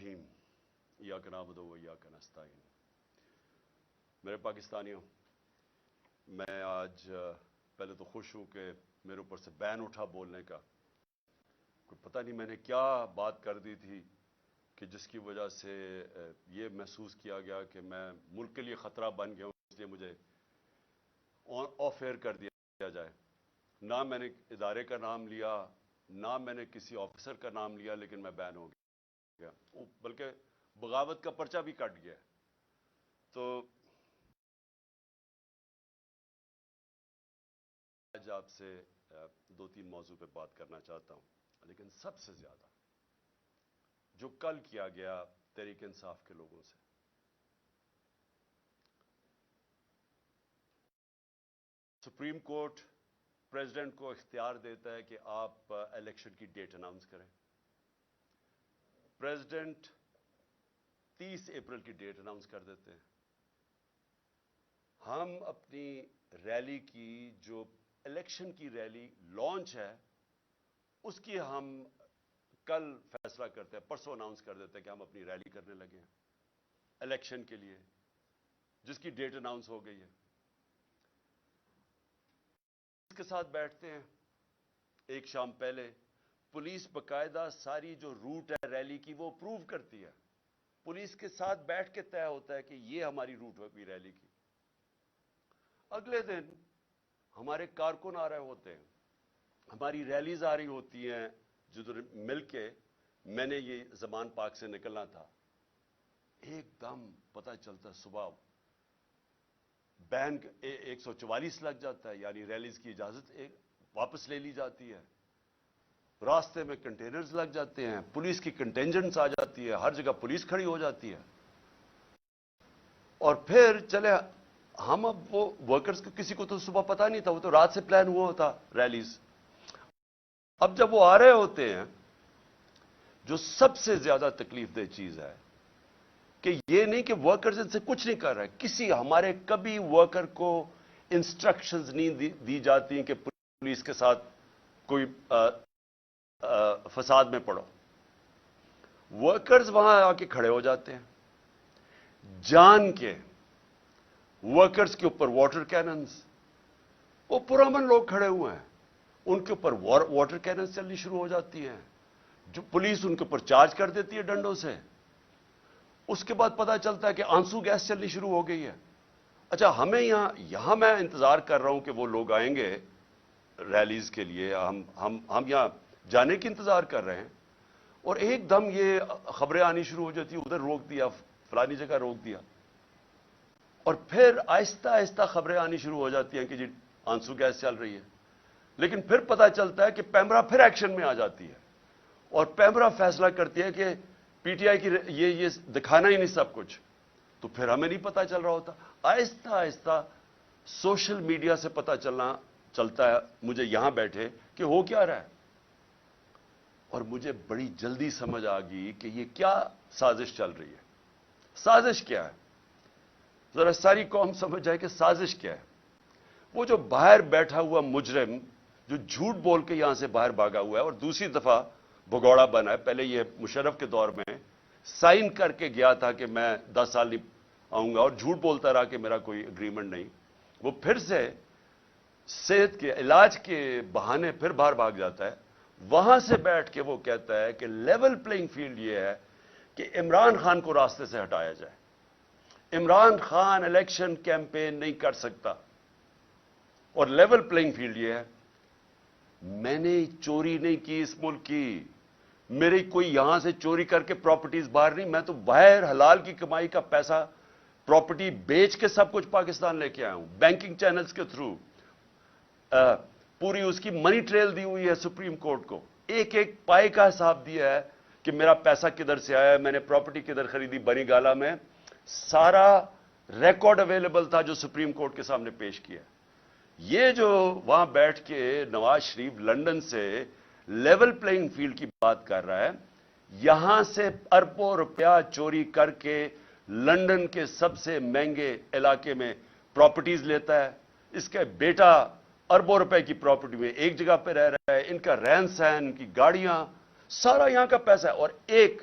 الرحیم ایاک نعبد و ایاک نستعین۔ میرے پاکستانیوں، میں آج پہلے تو خوش ہوں کہ میرے اوپر سے بین اٹھا بولنے کا۔ کوئی پتہ نہیں میں نے کیا بات کر دی تھی کہ جس کی وجہ سے یہ محسوس کیا گیا کہ میں ملک کے لیے خطرہ بن گیا ہوں، اس لیے مجھے آف ایئر کر دیا جائے۔ نہ میں نے ادارے کا نام لیا، نہ میں نے کسی آفیسر کا نام لیا، لیکن میں بین ہو گیا، بلکہ بغاوت کا پرچہ بھی کٹ گیا۔ تو آج آپ سے دو تین موضوع پہ بات کرنا چاہتا ہوں، لیکن سب سے زیادہ جو کل کیا گیا تحریک انصاف کے لوگوں سے۔ سپریم کورٹ پریزیڈنٹ کو اختیار دیتا ہے کہ آپ الیکشن کی ڈیٹ اناؤنس کریں۔ پریزیڈنٹ 30 اپریل کی ڈیٹ اناؤنس کر دیتے ہیں۔ ہم اپنی ریلی کی جو الیکشن کی ریلی لانچ ہے، اس کی ہم کل فیصلہ کرتے ہیں، پرسوں اناؤنس کر دیتے ہیں کہ ہم اپنی ریلی کرنے لگے ہیں الیکشن کے لیے، جس کی ڈیٹ اناؤنس ہو گئی ہے۔ اس کے ساتھ بیٹھتے ہیں ایک شام پہلے، پولیس باقاعدہ ساری جو روٹ ہے ریلی کی وہ اپروو کرتی ہے، پولیس کے ساتھ بیٹھ کے طے ہوتا ہے کہ یہ ہماری روٹ ہوگی ریلی کی۔ اگلے دن ہمارے کارکن آ رہے ہوتے ہیں، ہماری ریلیز آ رہی ہوتی ہیں، جدھر مل کے میں نے یہ زمان پاک سے نکلنا تھا، ایک دم پتہ چلتا ہے صبح بین 144 لگ جاتا ہے، یعنی ریلیز کی اجازت واپس لے لی جاتی ہے۔ راستے میں کنٹینرز لگ جاتے ہیں، پولیس کی کنٹینجنٹس آ جاتی ہے، ہر جگہ پولیس کھڑی ہو جاتی ہے۔ اور پھر چلے ہم، اب وہ ورکرز کو کسی کو تو صبح پتہ نہیں تھا، وہ تو رات سے پلان ہوا ہوتا ریلیز۔ اب جب وہ آ رہے ہوتے ہیں، جو سب سے زیادہ تکلیف دہ چیز ہے کہ یہ نہیں کہ ورکرز ان سے کچھ نہیں کر رہے، کسی ہمارے کبھی ورکر کو انسٹرکشنز نہیں دی جاتی ہیں کہ پولیس کے ساتھ کوئی فساد میں پڑو۔ ورکرز وہاں آ کے کھڑے ہو جاتے ہیں، جان کے ورکرز کے اوپر واٹر کیننز، وہ پرامن لوگ کھڑے ہوئے ہیں، ان کے اوپر واٹر کیننز چلنی شروع ہو جاتی ہیں، جو پولیس ان کے اوپر چارج کر دیتی ہے ڈنڈوں سے۔ اس کے بعد پتا چلتا ہے کہ آنسو گیس چلنی شروع ہو گئی ہے۔ اچھا، ہمیں یہاں میں انتظار کر رہا ہوں کہ وہ لوگ آئیں گے ریلیز کے لیے، ہم یہاں جانے کی انتظار کر رہے ہیں، اور ایک دم یہ خبریں آنی شروع ہو جاتی ہیں، ادھر روک دیا، فلانی جگہ روک دیا، اور پھر آہستہ آہستہ خبریں آنی شروع ہو جاتی ہیں کہ جی آنسو گیس چل رہی ہے۔ لیکن پھر پتا چلتا ہے کہ پیمرا پھر ایکشن میں آ جاتی ہے، اور پیمرا فیصلہ کرتی ہے کہ پی ٹی آئی کی یہ دکھانا ہی نہیں سب کچھ، تو پھر ہمیں نہیں پتا چل رہا ہوتا۔ آہستہ آہستہ سوشل میڈیا سے پتا چلتا ہے مجھے یہاں بیٹھے کہ ہو کیا رہا ہے، اور مجھے بڑی جلدی سمجھ آ گئی کہ یہ کیا سازش چل رہی ہے۔ سازش کیا ہے؟ ذرا ساری قوم سمجھ جائے کہ سازش کیا ہے۔ وہ جو باہر بیٹھا ہوا مجرم جو جھوٹ بول کے یہاں سے باہر بھاگا ہوا ہے اور دوسری دفعہ بھگوڑا بنا ہے، پہلے یہ مشرف کے دور میں سائن کر کے گیا تھا کہ میں 10 سال نہیں آؤں گا، اور جھوٹ بولتا رہا کہ میرا کوئی اگریمنٹ نہیں، وہ پھر سے صحت کے علاج کے بہانے پھر باہر بھاگ جاتا ہے۔ وہاں سے بیٹھ کے وہ کہتا ہے کہ لیول پلینگ فیلڈ یہ ہے کہ عمران خان کو راستے سے ہٹایا جائے، عمران خان الیکشن کیمپین نہیں کر سکتا، اور لیول پلینگ فیلڈ یہ ہے میں نے چوری نہیں کی اس ملک کی، میری کوئی یہاں سے چوری کر کے پراپرٹیز باہر نہیں، میں تو باہر حلال کی کمائی کا پیسہ پراپرٹی بیچ کے سب کچھ پاکستان لے کے آیا ہوں، بینکنگ چینلز کے تھرو، پوری اس کی منی ٹریل دی ہوئی ہے سپریم کورٹ کو، ایک ایک پائے کا حساب دیا ہے کہ میرا پیسہ کدھر سے آیا ہے، میں نے پراپرٹی کدھر خریدی، بنی گالا میں سارا ریکارڈ اویلیبل تھا جو سپریم کورٹ کے سامنے پیش کیا۔ یہ جو وہاں بیٹھ کے نواز شریف لندن سے لیول پلینگ فیلڈ کی بات کر رہا ہے، یہاں سے اربوں روپیہ چوری کر کے لندن کے سب سے مہنگے علاقے میں پراپرٹیز لیتا ہے، اس کا بیٹا اربوں روپے کی پراپرٹی میں ایک جگہ پہ رہ رہا ہے، ان کا رہن سہن، ان کی گاڑیاں، سارا یہاں کا پیسہ ہے، اور ایک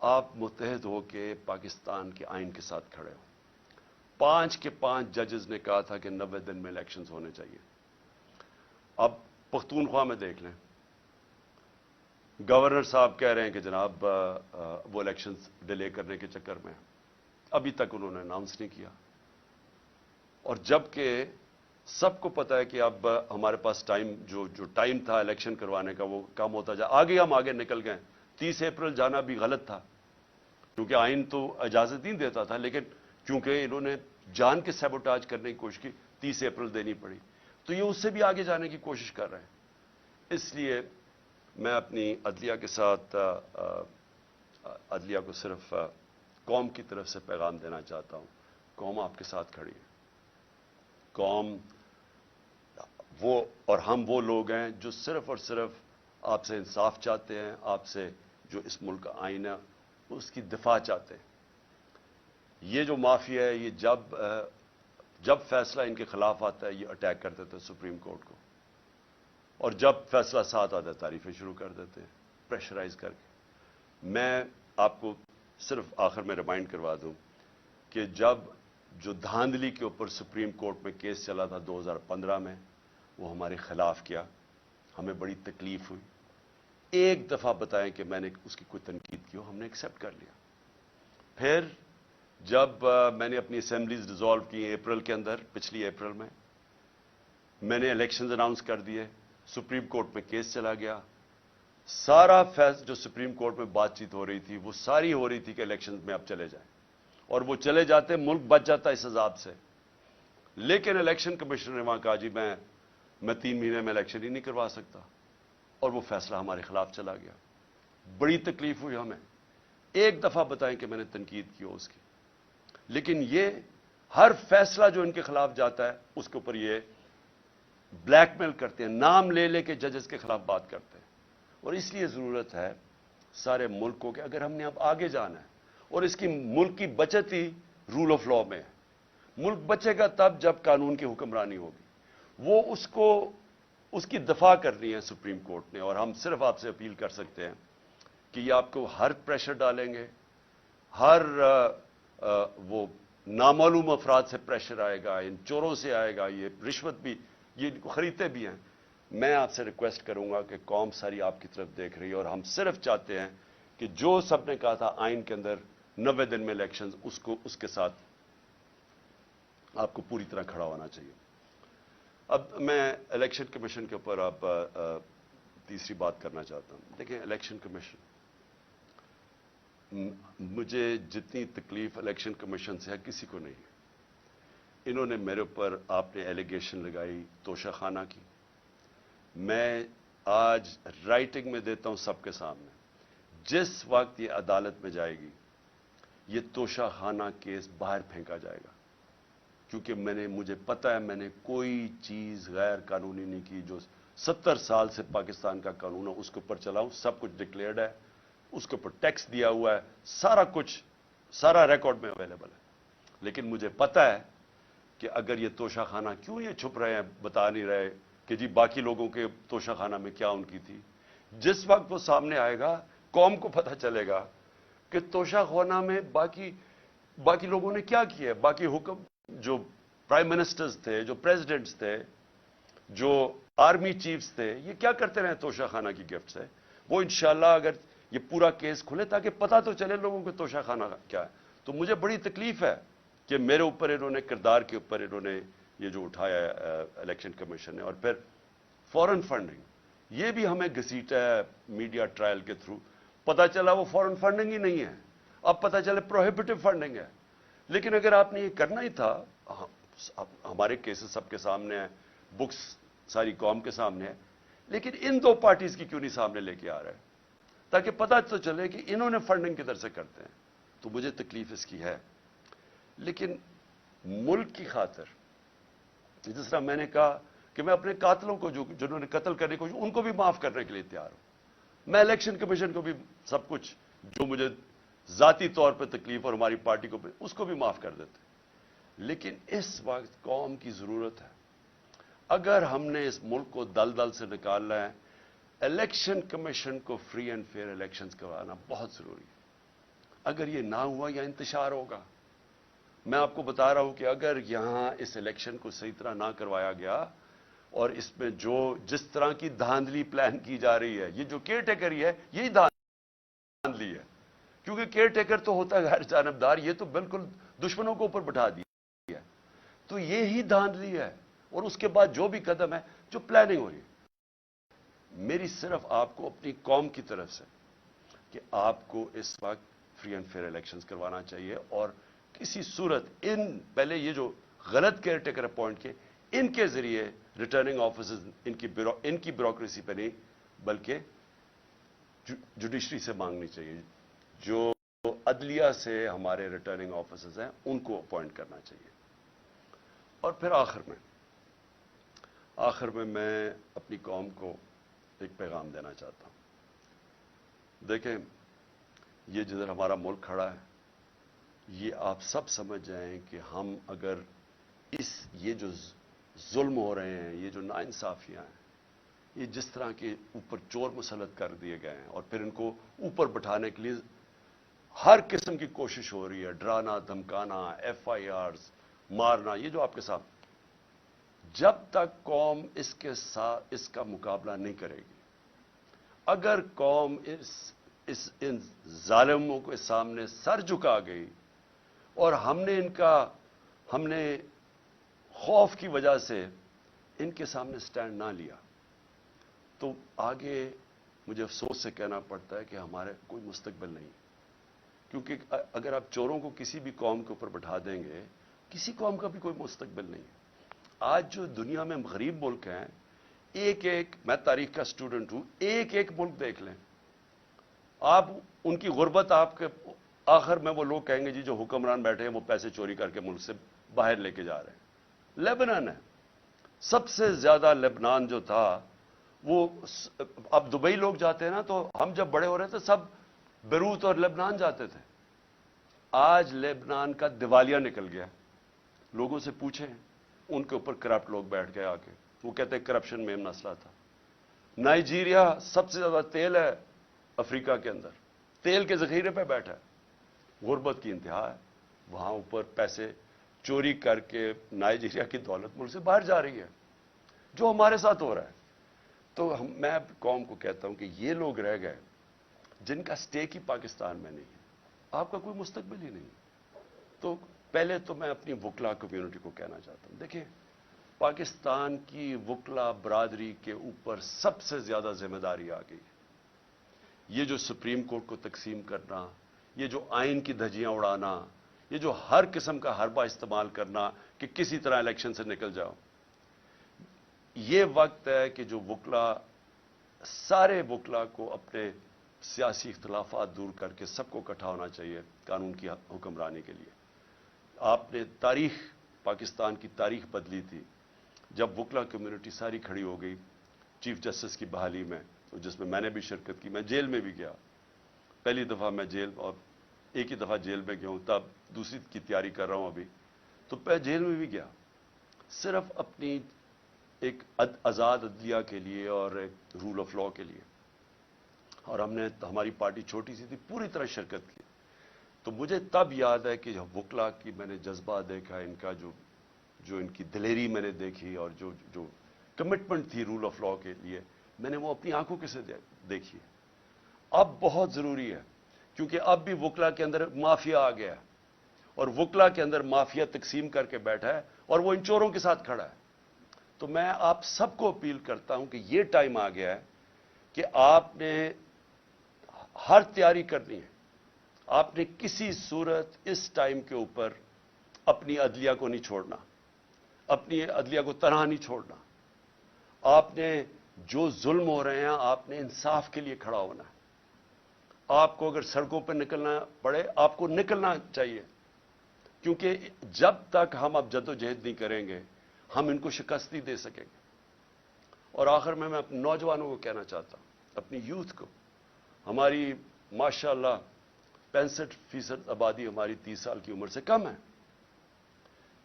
آپ متحد ہو کے پاکستان کے آئین کے ساتھ کھڑے ہو. 5 کے 5 ججز نے کہا تھا کہ 90 دن میں الیکشنز ہونے چاہیے. اب پختونخوا میں دیکھ لیں, گورنر صاحب کہہ رہے ہیں کہ جناب وہ الیکشنز ڈیلے کرنے کے چکر میں ابھی تک انہوں نے اناؤنس نہیں کیا. اور جبکہ سب کو پتا ہے کہ اب ہمارے پاس ٹائم جو ٹائم تھا الیکشن کروانے کا وہ کم ہوتا جا, ہم آگے نکل گئے. 30 اپریل جانا بھی غلط تھا کیونکہ آئین تو اجازت نہیں دیتا تھا, لیکن چونکہ انہوں نے جان کے سیبوٹاج کرنے کی کوشش کی, 30 اپریل دینی پڑی. تو یہ اس سے بھی آگے جانے کی کوشش کر رہے ہیں. اس لیے میں اپنی عدلیہ کے ساتھ عدلیہ کو صرف قوم کی طرف سے پیغام دینا چاہتا ہوں. قوم آپ کے ساتھ کھڑی ہے. قوم وہ اور ہم وہ لوگ ہیں جو صرف اور صرف آپ سے انصاف چاہتے ہیں, آپ سے جو اس ملک کا آئین ہے اس کی دفاع چاہتے ہیں. یہ جو مافیا ہے یہ جب فیصلہ ان کے خلاف آتا ہے یہ اٹیک کر دیتے ہیں سپریم کورٹ کو, اور جب فیصلہ ساتھ آتا ہے تعریفیں شروع کر دیتے ہیں پریشرائز کر کے. میں آپ کو صرف آخر میں ریمائنڈ کروا دوں کہ جب جو دھاندلی کے اوپر سپریم کورٹ میں کیس چلا تھا 2015 میں, وہ ہمارے خلاف کیا, ہمیں بڑی تکلیف ہوئی. ایک دفعہ بتائیں کہ میں نے اس کی کوئی تنقید کی ہو, ہم نے ایکسیپٹ کر لیا. پھر جب میں نے اپنی اسمبلیز ڈیزالو کی اپریل کے اندر, پچھلی اپریل میں نے الیکشنز اناؤنس کر دیے, سپریم کورٹ میں کیس چلا گیا. سارا جو سپریم کورٹ میں بات چیت ہو رہی تھی وہ ساری ہو رہی تھی کہ الیکشنز میں اب چلے جائیں, اور وہ چلے جاتے ملک بچ جاتا اس عذاب سے. لیکن الیکشن کمیشنر نے وہاں کہا جی میں 3 مہینے میں الیکشن ہی نہیں کروا سکتا, اور وہ فیصلہ ہمارے خلاف چلا گیا. بڑی تکلیف ہوئی ہمیں. ایک دفعہ بتائیں کہ میں نے تنقید کی ہو اس کی, لیکن یہ ہر فیصلہ جو ان کے خلاف جاتا ہے اس کے اوپر یہ بلیک میل کرتے ہیں, نام لے لے کے ججز کے خلاف بات کرتے ہیں. اور اس لیے ضرورت ہے سارے ملک کو کہ اگر ہم نے اب آگے جانا ہے, اور اس کی ملک کی بچت ہی رول آف لا میں ہے. ملک بچے گا تب جب قانون کی حکمرانی ہوگی. وہ اس کی دفاع کرنی ہے سپریم کورٹ نے, اور ہم صرف آپ سے اپیل کر سکتے ہیں کہ یہ آپ کو ہر پریشر ڈالیں گے, ہر وہ نامعلوم افراد سے پریشر آئے گا, ان چوروں سے آئے گا, یہ رشوت بھی یہ خریدتے بھی ہیں. میں آپ سے ریکویسٹ کروں گا کہ قوم ساری آپ کی طرف دیکھ رہی ہے, اور ہم صرف چاہتے ہیں کہ جو سب نے کہا تھا آئین کے اندر 90 دن میں الیکشنز, اس کے ساتھ آپ کو پوری طرح کھڑا ہونا چاہیے. اب میں الیکشن کمیشن کے اوپر آپ تیسری بات کرنا چاہتا ہوں. دیکھیں الیکشن کمیشن, مجھے جتنی تکلیف الیکشن کمیشن سے ہے کسی کو نہیں ہے. انہوں نے میرے اوپر, آپ نے ایلیگیشن لگائی توشہ خانہ کی. میں آج رائٹنگ میں دیتا ہوں سب کے سامنے, جس وقت یہ عدالت میں جائے گی یہ توشہ خانہ کیس باہر پھینکا جائے گا, کیونکہ مجھے پتا ہے میں نے کوئی چیز غیر قانونی نہیں کی. جو 70 سال سے پاکستان کا قانون ہے اس کے اوپر چلا ہوں, سب کچھ ڈکلیئرڈ ہے, اس کے اوپر ٹیکس دیا ہوا ہے, سارا کچھ سارا ریکارڈ میں اویلیبل ہے. لیکن مجھے پتا ہے کہ اگر یہ توشہ خانہ کیوں یہ چھپ رہے ہیں, بتا نہیں رہے کہ جی باقی لوگوں کے توشہ خانہ میں کیا ان کی تھی. جس وقت وہ سامنے آئے گا قوم کو پتہ چلے گا کہ توشہ خانہ میں باقی لوگوں نے کیا کیا ہے. باقی حکم جو پرائم منسٹرز تھے, جو پریزیڈنٹس تھے, جو آرمی چیفز تھے, یہ کیا کرتے رہے توشہ خانہ کی گفٹ سے. وہ انشاءاللہ اگر یہ پورا کیس کھلے تاکہ پتہ تو چلے لوگوں کو توشہ خانہ کیا ہے. تو مجھے بڑی تکلیف ہے کہ میرے اوپر انہوں نے, کردار کے اوپر انہوں نے یہ جو اٹھایا ہے الیکشن کمیشن نے. اور پھر فورن فنڈنگ, یہ بھی ہمیں گھسیٹا ہے میڈیا ٹرائل کے تھرو. پتہ چلا وہ فورن فنڈنگ ہی نہیں ہے, اب پتہ چلے پروہیبٹیو فنڈنگ ہے. لیکن اگر آپ نے یہ کرنا ہی تھا, ہمارے کیسز سب کے سامنے ہیں, بکس ساری قوم کے سامنے ہے, لیکن ان 2 پارٹیز کی کیوں نہیں سامنے لے کے آ رہے ہیں تاکہ پتہ تو چلے کہ انہوں نے فنڈنگ کدھر سے کرتے ہیں. تو مجھے تکلیف اس کی ہے. لیکن ملک کی خاطر, جس طرح میں نے کہا کہ میں اپنے قاتلوں کو جنہوں نے قتل کرنے کو ان کو بھی معاف کرنے کے لیے تیار ہوں. میں الیکشن کمیشن کو بھی سب کچھ جو مجھے ذاتی طور پہ تکلیف اور ہماری پارٹی کو اس کو بھی معاف کر دیتے. لیکن اس وقت قوم کی ضرورت ہے. اگر ہم نے اس ملک کو دلدل سے نکالنا ہے, الیکشن کمیشن کو فری اینڈ فیئر الیکشنز کروانا بہت ضروری ہے. اگر یہ نہ ہوا یا انتشار ہوگا. میں آپ کو بتا رہا ہوں کہ اگر یہاں اس الیکشن کو صحیح طرح نہ کروایا گیا اور اس میں جس طرح کی دھاندلی پلان کی جا رہی ہے, یہ جو کیئر ٹیکر ہی ہے یہی دھاندلی ہے, کیونکہ کیئر ٹیکر تو ہوتا ہے غیر جانبدار, یہ تو بالکل دشمنوں کو اوپر بٹھا دیا ہے. تو یہی دھاندلی ہے, اور اس کے بعد جو بھی قدم ہے, جو پلاننگ ہو رہی ہے. میری صرف آپ کو اپنی قوم کی طرف سے کہ آپ کو اس وقت فری اینڈ فیئر الیکشنز کروانا چاہیے, اور کسی صورت پہلے یہ جو غلط کیئر ٹیکر اپوائنٹ کے, ان کے ذریعے ریٹرننگ آفیسرز ان کی بیوروکریسی پہ نہیں بلکہ جوڈیشری سے مانگنی چاہیے. جو عدلیہ سے ہمارے ریٹرننگ آفیسرز ہیں ان کو اپوائنٹ کرنا چاہیے. اور پھر آخر میں میں اپنی قوم کو ایک پیغام دینا چاہتا ہوں. دیکھیں, یہ جدھر ہمارا ملک کھڑا ہے, یہ آپ سب سمجھ جائیں کہ ہم اگر یہ جو ظلم ہو رہے ہیں, یہ جو ناانصافیاں ہیں, یہ جس طرح کے اوپر چور مسلط کر دیے گئے ہیں, اور پھر ان کو اوپر بٹھانے کے لیے ہر قسم کی کوشش ہو رہی ہے, ڈرانا, دھمکانا, FIRs مارنا, یہ جو آپ کے ساتھ, جب تک قوم اس کا مقابلہ نہیں کرے گی, اگر قوم ان ظالموں کے سامنے سر جھکا گئی اور ہم نے خوف کی وجہ سے ان کے سامنے سٹینڈ نہ لیا, تو آگے مجھے افسوس سے کہنا پڑتا ہے کہ ہمارے کوئی مستقبل نہیں. کیونکہ اگر آپ چوروں کو کسی بھی قوم کے اوپر بٹھا دیں گے, کسی قوم کا بھی کوئی مستقبل نہیں. آج جو دنیا میں غریب ملک ہیں, میں تاریخ کا اسٹوڈنٹ ہوں, ایک ملک دیکھ لیں آپ, ان کی غربت آپ کے آخر میں وہ لوگ کہیں گے جی جو حکمران بیٹھے ہیں وہ پیسے چوری کر کے ملک سے باہر لے کے جا رہے ہیں. لیبنان ہے سب سے زیادہ. لیبنان جو تھا وہ, اب دبئی لوگ جاتے ہیں نا, تو ہم جب بڑے ہو رہے تھے سب بیروت اور لیبنان جاتے تھے. آج لیبنان کا دیوالیہ نکل گیا. لوگوں سے پوچھیں, ان کے اوپر کرپٹ لوگ بیٹھ گئے آ کے, وہ کہتے ہیں کرپشن میں مسئلہ تھا. نائجیریا سب سے زیادہ تیل ہے افریقہ کے اندر, تیل کے ذخیرے پہ بیٹھا ہے, غربت کی انتہا ہے. وہاں اوپر پیسے چوری کر کے نائجیریا کی دولت ملک سے باہر جا رہی ہے, جو ہمارے ساتھ ہو رہا ہے. تو میں قوم کو کہتا ہوں کہ یہ لوگ رہ گئے جن کا سٹیک ہی پاکستان میں نہیں ہے, آپ کا کوئی مستقبل ہی نہیں. تو پہلے تو میں اپنی وکلا کمیونٹی کو کہنا چاہتا ہوں, دیکھیں پاکستان کی وکلا برادری کے اوپر سب سے زیادہ ذمہ داری آ گئی. یہ جو سپریم کورٹ کو تقسیم کرنا, یہ جو آئین کی دھجیاں اڑانا, یہ جو ہر قسم کا حربہ استعمال کرنا کہ کسی طرح الیکشن سے نکل جاؤ, یہ وقت ہے کہ جو سارے وکلا کو اپنے سیاسی اختلافات دور کر کے سب کو اکٹھا ہونا چاہیے قانون کی حکمرانی کے لیے. آپ نے پاکستان کی تاریخ بدلی تھی جب وکلا کمیونٹی ساری کھڑی ہو گئی چیف جسٹس کی بحالی میں, جس میں میں نے بھی شرکت کی. میں جیل میں بھی گیا, پہلی دفعہ میں جیل, اور ایک ہی دفعہ جیل میں گیا ہوں, تب دوسری کی تیاری کر رہا ہوں ابھی. تو جیل میں بھی گیا صرف اپنی ایک آزاد عدلیہ کے لیے اور ایک رول آف لا کے لیے, اور ہماری پارٹی چھوٹی سی تھی, پوری طرح شرکت کی. تو مجھے تب یاد ہے کہ وکلا کی میں نے جذبہ دیکھا, ان کا جو ان کی دلیری میں نے دیکھی, اور جو کمٹمنٹ تھی رول آف لا کے لیے, میں نے وہ اپنی آنکھوں کے سے دیکھی. اب بہت ضروری ہے کیونکہ اب بھی وکلا کے اندر مافیا آ گیا ہے, اور وکلا کے اندر مافیا تقسیم کر کے بیٹھا ہے, اور وہ ان چوروں کے ساتھ کھڑا ہے. تو میں آپ سب کو اپیل کرتا ہوں کہ یہ ٹائم آ گیا ہے کہ آپ نے ہر تیاری کرنی ہے. آپ نے کسی صورت اس ٹائم کے اوپر اپنی عدلیہ کو نہیں چھوڑنا, اپنی عدلیہ کو تنہا نہیں چھوڑنا. آپ نے جو ظلم ہو رہے ہیں, آپ نے انصاف کے لیے کھڑا ہونا ہے. آپ کو اگر سڑکوں پہ نکلنا پڑے, آپ کو نکلنا چاہیے, کیونکہ جب تک ہم اب جدوجہد نہیں کریں گے ہم ان کو شکست نہیں دے سکیں گے. اور آخر میں اپنے نوجوانوں کو کہنا چاہتا ہوں, اپنی یوتھ کو, ہماری ماشاءاللہ 65% آبادی ہماری 30 سال کی عمر سے کم ہے.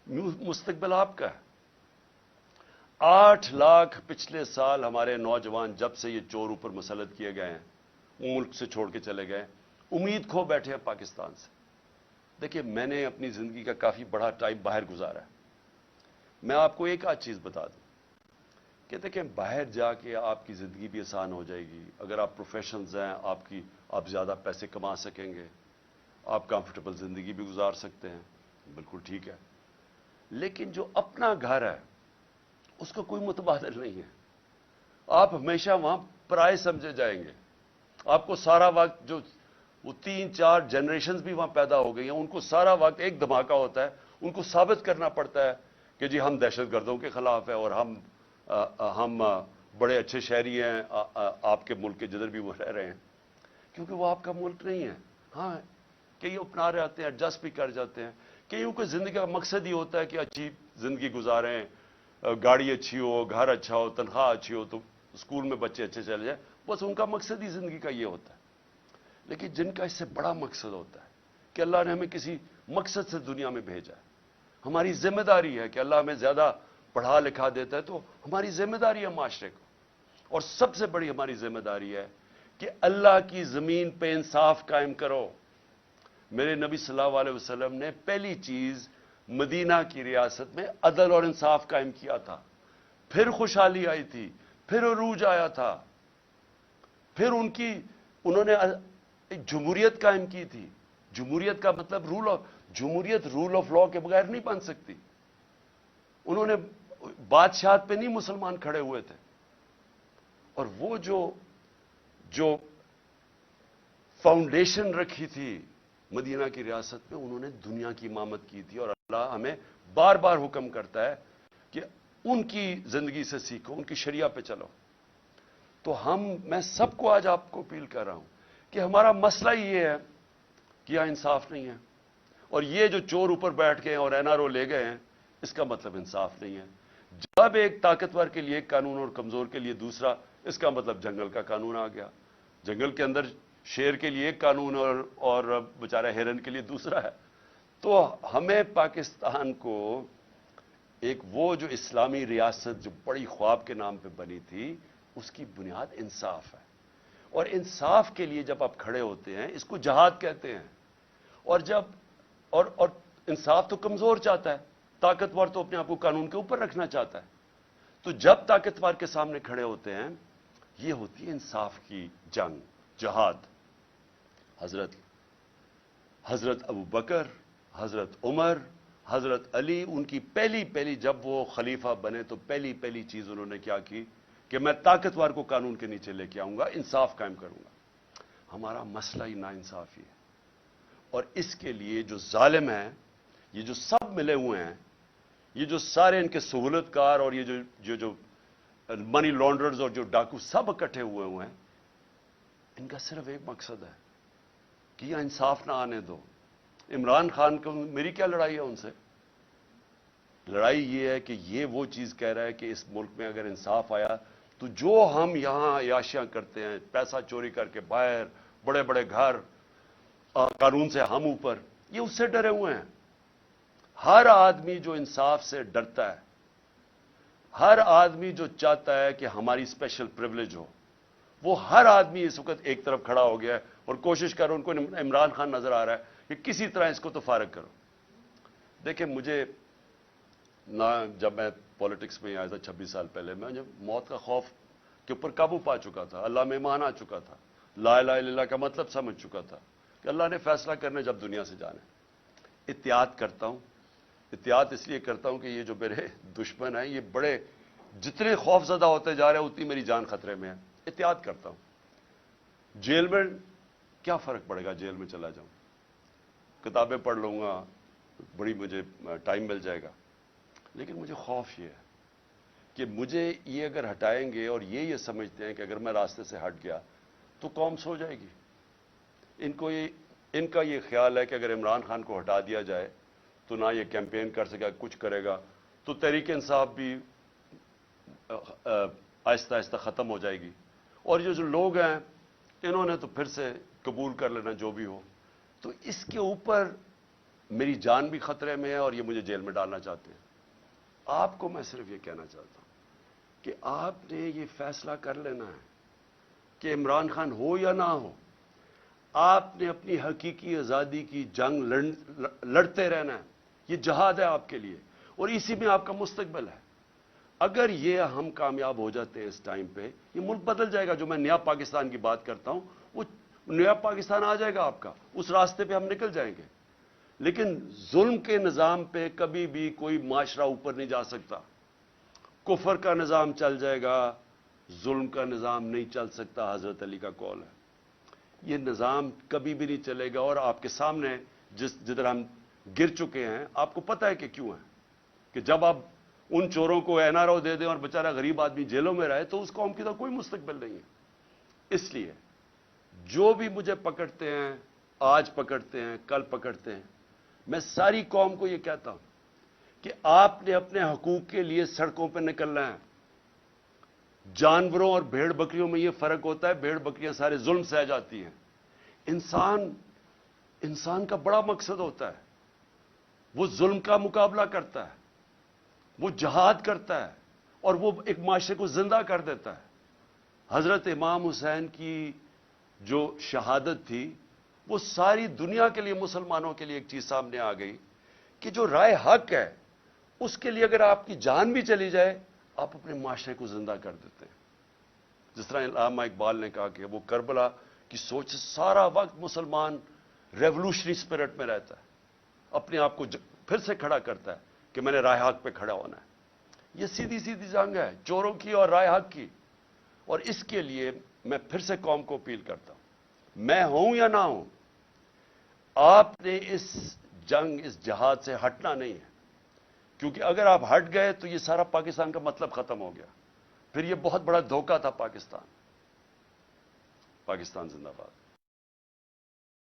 مستقبل آپ کا ہے. 8 لاکھ پچھلے سال ہمارے نوجوان جب سے یہ چور اوپر مسلط کیے گئے ہیں, ملک سے چھوڑ کے چلے گئے, امید کھو بیٹھے ہیں پاکستان سے. دیکھیے میں نے اپنی زندگی کا کافی بڑا ٹائم باہر گزارا ہے. میں آپ کو ایک آدھ چیز بتا دوں کہ دیکھیں باہر جا کے آپ کی زندگی بھی آسان ہو جائے گی. اگر آپ پروفیشنلز ہیں آپ زیادہ پیسے کما سکیں گے, آپ کمفرٹیبل زندگی بھی گزار سکتے ہیں, بالکل ٹھیک ہے. لیکن جو اپنا گھر ہے اس کا کوئی متبادل نہیں ہے. آپ ہمیشہ وہاں پرائے سمجھے جائیں گے. آپ کو سارا وقت جو وہ 3-4 جنریشنز بھی وہاں پیدا ہو گئی ہیں, ان کو سارا وقت ایک دھماکہ ہوتا ہے, ان کو ثابت کرنا پڑتا ہے کہ جی ہم دہشت گردوں کے خلاف ہیں اور ہم بڑے اچھے شہری ہیں آپ کے ملک کے جدھر بھی وہ رہ رہے ہیں, کیونکہ وہ آپ کا ملک نہیں ہے. ہاں کئی اپنا رہے آتے ہیں, ایڈجسٹ بھی کر جاتے ہیں. کئیوں کو زندگی کا مقصد ہی ہوتا ہے کہ اچھی زندگی گزاریں, گاڑی اچھی ہو, گھر اچھا ہو, تنخواہ اچھی ہو, تو اسکول میں بچے اچھے چلے جائیں. بس ان کا مقصد ہی زندگی کا یہ ہوتا ہے. لیکن جن کا اس سے بڑا مقصد ہوتا ہے کہ اللہ نے ہمیں کسی مقصد سے دنیا میں بھیجا ہے, ہماری ذمہ داری ہے کہ اللہ ہمیں زیادہ پڑھا لکھا دیتا ہے تو ہماری ذمہ داری ہے معاشرے کو. اور سب سے بڑی ہماری ذمہ داری ہے کہ اللہ کی زمین پہ انصاف قائم کرو. میرے نبی صلی اللہ علیہ وسلم نے پہلی چیز مدینہ کی ریاست میں عدل اور انصاف قائم کیا تھا. پھر خوشحالی آئی تھی, پھر عروج آیا تھا, پھر انہوں نے جمہوریت قائم کی تھی. جمہوریت کا مطلب جمہوریت رول آف لا کے بغیر نہیں بن سکتی. انہوں نے بادشاہت پہ نہیں مسلمان کھڑے ہوئے تھے. اور وہ جو فاؤنڈیشن رکھی تھی مدینہ کی ریاست میں, انہوں نے دنیا کی امامت کی تھی. اور اللہ ہمیں بار بار حکم کرتا ہے کہ ان کی زندگی سے سیکھو, ان کی شریعہ پہ چلو. تو میں سب کو آج آپ کو اپیل کر رہا ہوں کہ ہمارا مسئلہ یہ ہے کہ یہاں انصاف نہیں ہے. اور یہ جو چور اوپر بیٹھ گئے اور این آر او لے گئے ہیں, اس کا مطلب انصاف نہیں ہے. جب ایک طاقتور کے لیے ایک قانون اور کمزور کے لیے دوسرا, اس کا مطلب جنگل کا قانون آ گیا. جنگل کے اندر شیر کے لیے ایک قانون اور بیچارہ ہرن کے لیے دوسرا ہے. تو ہمیں پاکستان کو ایک وہ جو اسلامی ریاست جو بڑی خواب کے نام پہ بنی تھی, اس کی بنیاد انصاف ہے. اور انصاف کے لیے جب آپ کھڑے ہوتے ہیں, اس کو جہاد کہتے ہیں. اور انصاف تو کمزور چاہتا ہے, طاقتور تو اپنے آپ کو قانون کے اوپر رکھنا چاہتا ہے. تو جب طاقتور کے سامنے کھڑے ہوتے ہیں, یہ ہوتی ہے انصاف کی جنگ, جہاد. حضرت ابو بکر, حضرت عمر, حضرت علی, ان کی پہلی جب وہ خلیفہ بنے تو پہلی چیز انہوں نے کیا کی کہ میں طاقتور کو قانون کے نیچے لے کے آؤں گا, انصاف قائم کروں گا. ہمارا مسئلہ ہی ناانصافی ہے. اور اس کے لیے جو ظالم ہیں, یہ جو سب ملے ہوئے ہیں, یہ جو سارے ان کے سہولت کار اور یہ جو منی لانڈرز اور جو ڈاکو سب اکٹھے ہوئے ہیں, ان کا صرف ایک مقصد ہے کہ یہ انصاف نہ آنے دو. عمران خان کو میری کیا لڑائی ہے ان سے؟ لڑائی یہ ہے کہ یہ وہ چیز کہہ رہا ہے کہ اس ملک میں اگر انصاف آیا تو جو ہم یہاں عیاشیاں کرتے ہیں, پیسہ چوری کر کے باہر, بڑے بڑے گھر, قانون سے ہم اوپر, یہ اس سے ڈرے ہوئے ہیں. ہر آدمی جو انصاف سے ڈرتا ہے, ہر آدمی جو چاہتا ہے کہ ہماری اسپیشل پریولیج ہو, وہ ہر آدمی اس وقت ایک طرف کھڑا ہو گیا ہے اور کوشش کر رہا. ان کو عمران خان نظر آ رہا ہے کہ کسی طرح اس کو تو فارغ کرو. دیکھیں مجھے نہ جب میں پالیٹکس میں آیا تھا 26 سال پہلے, میں جب موت کا خوف کے اوپر قابو پا چکا تھا, اللہ میں ایمان آ چکا تھا, لا الہ الا اللہ کا مطلب سمجھ چکا تھا کہ اللہ نے فیصلہ کرنے جب دنیا سے جانا ہے. احتیاط کرتا ہوں. احتیاط اس لیے کرتا ہوں کہ یہ جو میرے دشمن ہیں, یہ بڑے جتنے خوف زدہ ہوتے جا رہے ہیں اتنی میری جان خطرے میں ہے. احتیاط کرتا ہوں. جیل میں کیا فرق پڑے گا, جیل میں چلا جاؤں, کتابیں پڑھ لوں گا, بڑی مجھے ٹائم مل جائے گا. لیکن مجھے خوف یہ ہے کہ مجھے یہ اگر ہٹائیں گے اور یہ سمجھتے ہیں کہ اگر میں راستے سے ہٹ گیا تو قوم سو جائے گی. ان کا یہ خیال ہے کہ اگر عمران خان کو ہٹا دیا جائے تو نہ یہ کیمپین کر سکے, کچھ کرے گا, تو تحریک انصاف بھی آہستہ آہستہ ختم ہو جائے گی. اور یہ جو لوگ ہیں انہوں نے تو پھر سے قبول کر لینا جو بھی ہو. تو اس کے اوپر میری جان بھی خطرے میں ہے اور یہ مجھے جیل میں ڈالنا چاہتے ہیں. آپ کو میں صرف یہ کہنا چاہتا ہوں کہ آپ نے یہ فیصلہ کر لینا ہے کہ عمران خان ہو یا نہ ہو. آپ نے اپنی حقیقی آزادی کی جنگ لڑتے رہنا ہے. یہ جہاد ہے آپ کے لیے اور اسی میں آپ کا مستقبل ہے. اگر یہ ہم کامیاب ہو جاتے ہیں اس ٹائم پہ, یہ ملک بدل جائے گا. جو میں نیا پاکستان کی بات کرتا ہوں, وہ نیا پاکستان آ جائے گا آپ کا. اس راستے پہ ہم نکل جائیں گے. لیکن ظلم کے نظام پہ کبھی بھی کوئی معاشرہ اوپر نہیں جا سکتا. کفر کا نظام چل جائے گا, ظلم کا نظام نہیں چل سکتا. حضرت علی کا قول ہے. یہ نظام کبھی بھی نہیں چلے گا. اور آپ کے سامنے جدھر ہم گر چکے ہیں, آپ کو پتہ ہے کہ کیوں ہے. کہ جب آپ ان چوروں کو این آر او دے دیں اور بیچارہ غریب آدمی جیلوں میں رہے, تو اس قوم کی تو کوئی مستقبل نہیں ہے. اس لیے جو بھی مجھے پکڑتے ہیں, آج پکڑتے ہیں, کل پکڑتے ہیں, میں ساری قوم کو یہ کہتا ہوں کہ آپ نے اپنے حقوق کے لیے سڑکوں پہ نکلنا ہے. جانوروں اور بھیڑ بکریوں میں یہ فرق ہوتا ہے, بھیڑ بکریاں سارے ظلم سہ جاتی ہیں. انسان کا بڑا مقصد ہوتا ہے, وہ ظلم کا مقابلہ کرتا ہے, وہ جہاد کرتا ہے, اور وہ ایک معاشرے کو زندہ کر دیتا ہے. حضرت امام حسین کی جو شہادت تھی, وہ ساری دنیا کے لیے, مسلمانوں کے لیے ایک چیز سامنے آ گئی کہ جو رائے حق ہے, اس کے لیے اگر آپ کی جان بھی چلی جائے, آپ اپنے معاشرے کو زندہ کر دیتے ہیں. جس طرح علامہ اقبال نے کہا کہ وہ کربلا کی سوچ سے سارا وقت مسلمان ریولوشنری اسپرٹ میں رہتا ہے, اپنے آپ کو پھر سے کھڑا کرتا ہے کہ میں نے رائے حق پہ کھڑا ہونا ہے. یہ سیدھی سیدھی جنگ ہے چوروں کی اور رائے حق کی. اور اس کے لیے میں پھر سے قوم کو اپیل کرتا ہوں, میں ہوں یا نہ ہوں, آپ نے اس جنگ, اس جہاد سے ہٹنا نہیں ہے. کیونکہ اگر آپ ہٹ گئے تو یہ سارا پاکستان کا مطلب ختم ہو گیا. پھر یہ بہت بڑا دھوکہ تھا پاکستان. پاکستان زندہ باد.